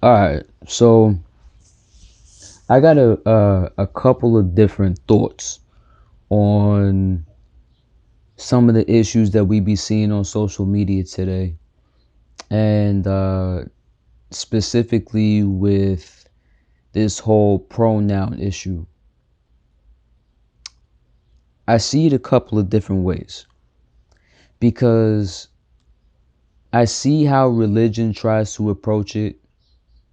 All right, so I got a couple of different thoughts on some of the issues that we be seeing on social media today, and specifically with this whole pronoun issue. I see it a couple of different ways because I see how religion tries to approach it.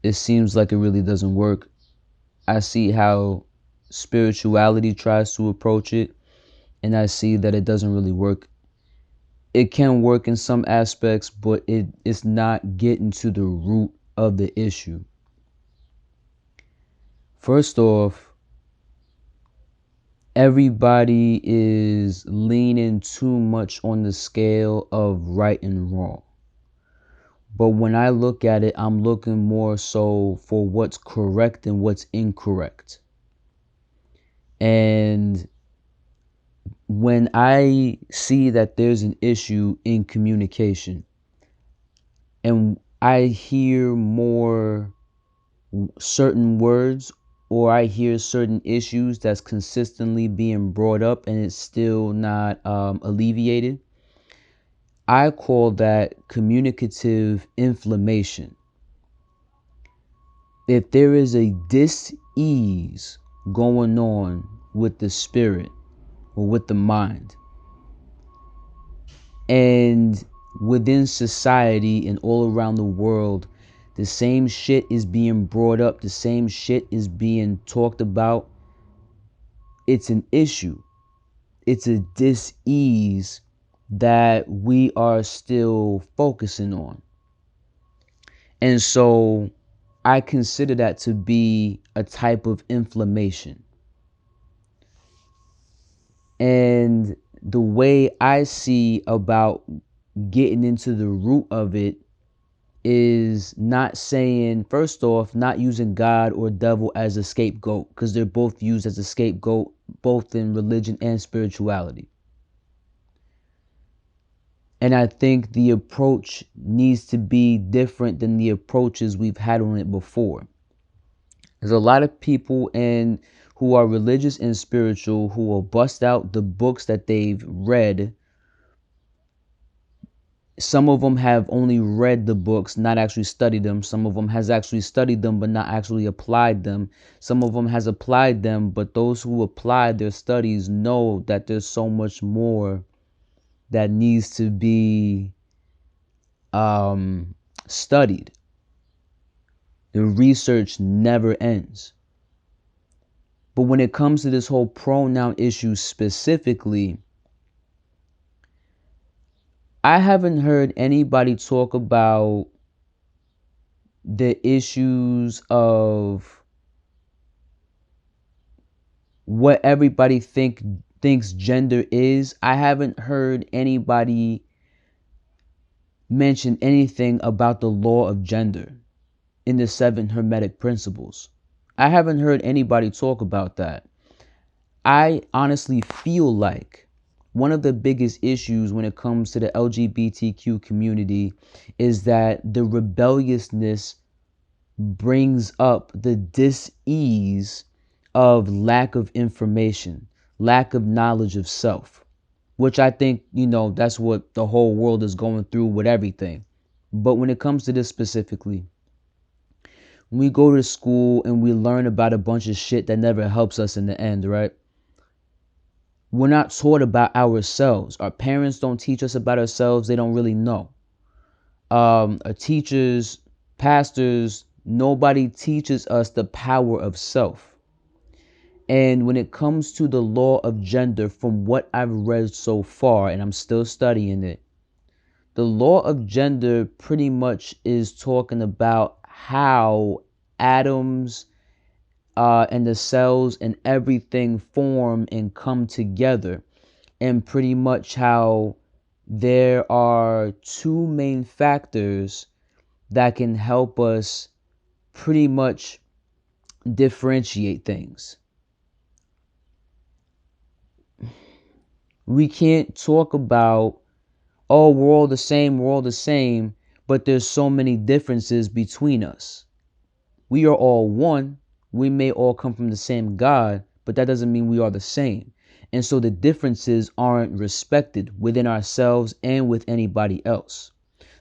It seems like it really doesn't work. I see how spirituality tries to approach it, and I see that it doesn't really work. It can work in some aspects, but it's not getting to the root of the issue. First off, everybody is leaning too much on the scale of right and wrong. But when I look at it, I'm looking more so for what's correct and what's incorrect. And when I see that there's an issue in communication and I hear more certain words or I hear certain issues that's consistently being brought up and it's still not alleviated, I call that communicative inflammation. If there is a dis-ease going on with the spirit or with the mind, and within society and all around the world, the same shit is being brought up, the same shit is being talked about, it's an issue. It's a dis-ease that we are still focusing on. And so I consider that to be a type of inflammation. And the way I see about getting into the root of it is not saying, first off, not using God or devil as a scapegoat, because they're both used as a scapegoat, both in religion and spirituality. And I think the approach needs to be different than the approaches we've had on it before. There's a lot of people who are religious and spiritual who will bust out the books that they've read. Some of them have only read the books, not actually studied them. Some of them has actually studied them, but not actually applied them. Some of them has applied them, but those who applied their studies know that there's so much more that needs to be studied. The research never ends. But when it comes to this whole pronoun issue specifically, I haven't heard anybody talk about the issues of what everybody thinks gender is. I haven't heard anybody mention anything about the law of gender in the 7 Hermetic principles. I haven't heard anybody talk about that. I honestly feel like one of the biggest issues when it comes to the LGBTQ community is that the rebelliousness brings up the dis-ease of lack of information, lack of knowledge of self, which I think, that's what the whole world is going through with everything. But when it comes to this specifically, we go to school and we learn about a bunch of shit that never helps us in the end, right? We're not taught about ourselves. Our parents don't teach us about ourselves. They don't really know. Our teachers, pastors, nobody teaches us the power of self. And when it comes to the law of gender, from what I've read so far, and I'm still studying it, the law of gender pretty much is talking about how atoms and the cells and everything form and come together, and pretty much how there are two main factors that can help us pretty much differentiate things. We can't talk about, oh, we're all the same, but there's so many differences between us. We are all one. We may all come from the same God, but that doesn't mean we are the same. And so the differences aren't respected within ourselves and with anybody else.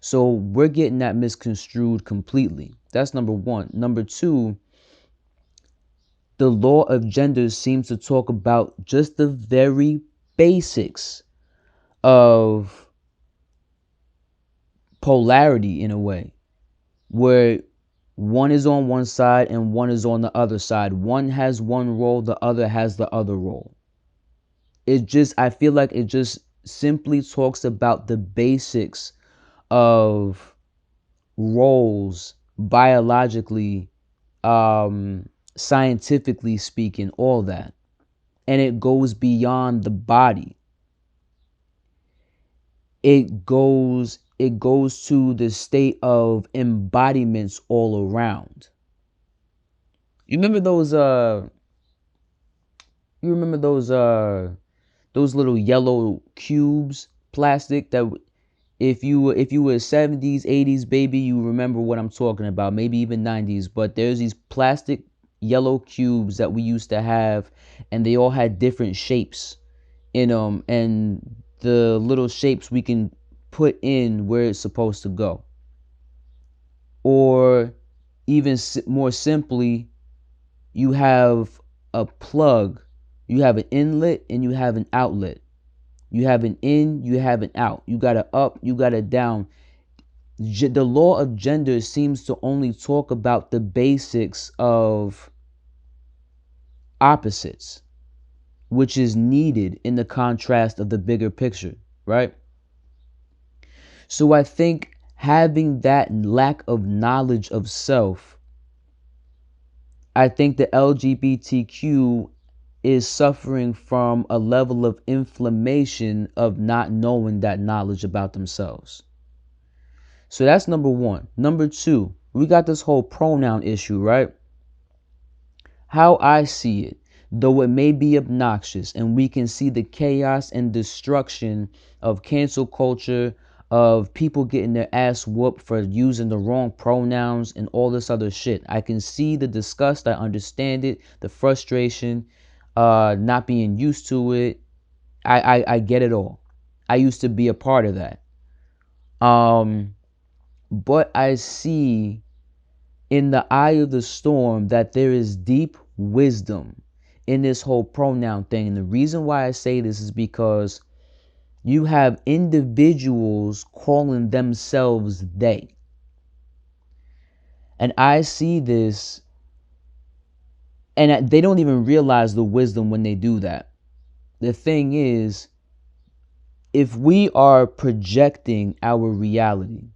So we're getting that misconstrued completely. That's number one. Number two, the law of gender seems to talk about just the very basics of polarity in a way, where one is on one side and one is on the other side. One has one role, the other has the other role. I feel like it just simply talks about the basics of roles biologically, scientifically speaking, all that. And it goes beyond the body. It goes to the state of embodiments all around. You remember those you remember those little yellow cubes, plastic, that if you were 70s, 80s baby, you remember what I'm talking about, maybe even 90s, but there's these plastic yellow cubes that we used to have, and they all had different shapes in them, and the little shapes we can put in where it's supposed to go. Or even more simply, you have a plug, you have an inlet and you have an outlet. You have an in, you have an out. You got a up, you got a down. The law of gender seems to only talk about the basics of opposites, which is needed in the contrast of the bigger picture, right? So I think having that lack of knowledge of self, I think the LGBTQ is suffering from a level of inflammation of not knowing that knowledge about themselves. So that's number one. Number two, we got this whole pronoun issue, right? How I see it, though it may be obnoxious, and we can see the chaos and destruction of cancel culture, of people getting their ass whooped for using the wrong pronouns and all this other shit. I can see the disgust. I understand it, the frustration, not being used to it. I get it all. I used to be a part of that. But I see in the eye of the storm that there is deep wisdom in this whole pronoun thing. And the reason why I say this is because you have individuals calling themselves they. And I see this, and they don't even realize the wisdom when they do that. The thing is, if we are projecting our reality,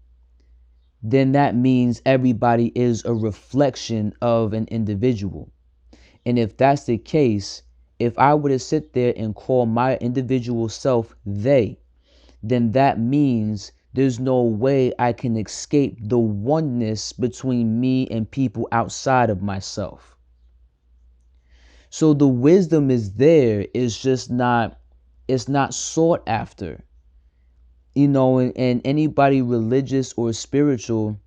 then that means everybody is a reflection of an individual. And if that's the case, if I were to sit there and call my individual self they, then that means there's no way I can escape the oneness between me and people outside of myself. So the wisdom is there, it's not sought after. And anybody religious or spiritual,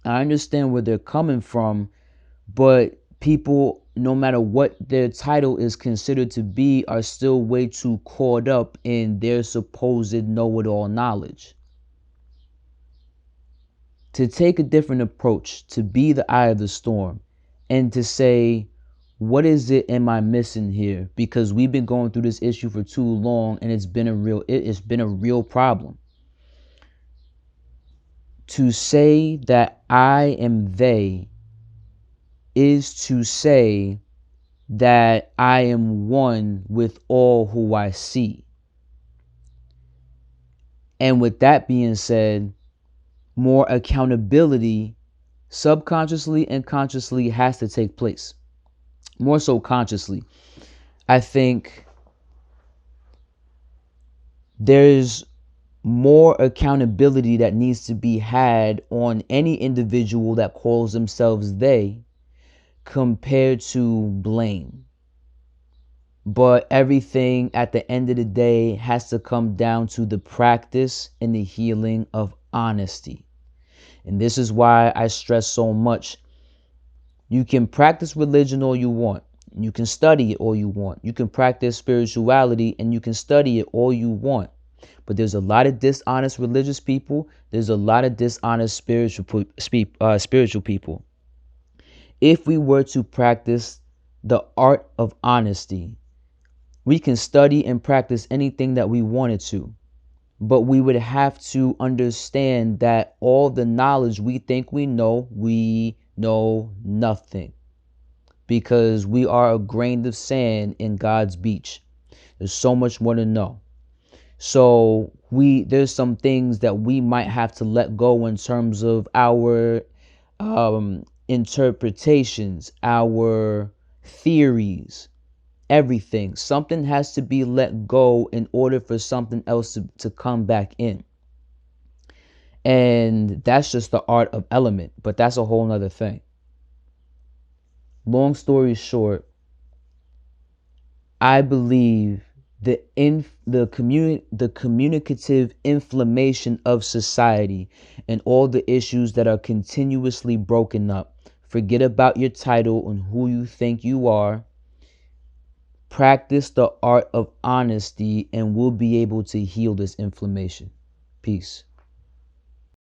I understand where they're coming from, but people, no matter what their title is considered to be, are still way too caught up in their supposed know-it-all knowledge. To take a different approach, to be the eye of the storm, and to say, what is it am I missing here? Because we've been going through this issue for too long, and it's been a real problem. To say that I am they is to say that I am one with all who I see. And with that being said, more accountability, subconsciously and consciously, has to take place. More so consciously. I think there's more accountability that needs to be had on any individual that calls themselves they compared to blame. But everything at the end of the day has to come down to the practice and the healing of honesty. And this is why I stress so much You can practice religion all you want. You can study it all you want. You can practice spirituality and you can study it all you want. But there's a lot of dishonest religious people. There's a lot of dishonest spiritual people. If we were to practice the art of honesty, we can study and practice anything that we wanted to. But we would have to understand that all the knowledge we think we know nothing. Because we are a grain of sand in God's beach. There's so much more to know. So there's some things that we might have to let go in terms of our interpretations, our theories, everything. Something has to be let go in order for something else to come back in. And that's just the art of element, but that's a whole nother thing. Long story short, I believe the communicative inflammation of society and all the issues that are continuously broken up. Forget about your title and who you think you are. Practice the art of honesty and we'll be able to heal this inflammation. Peace.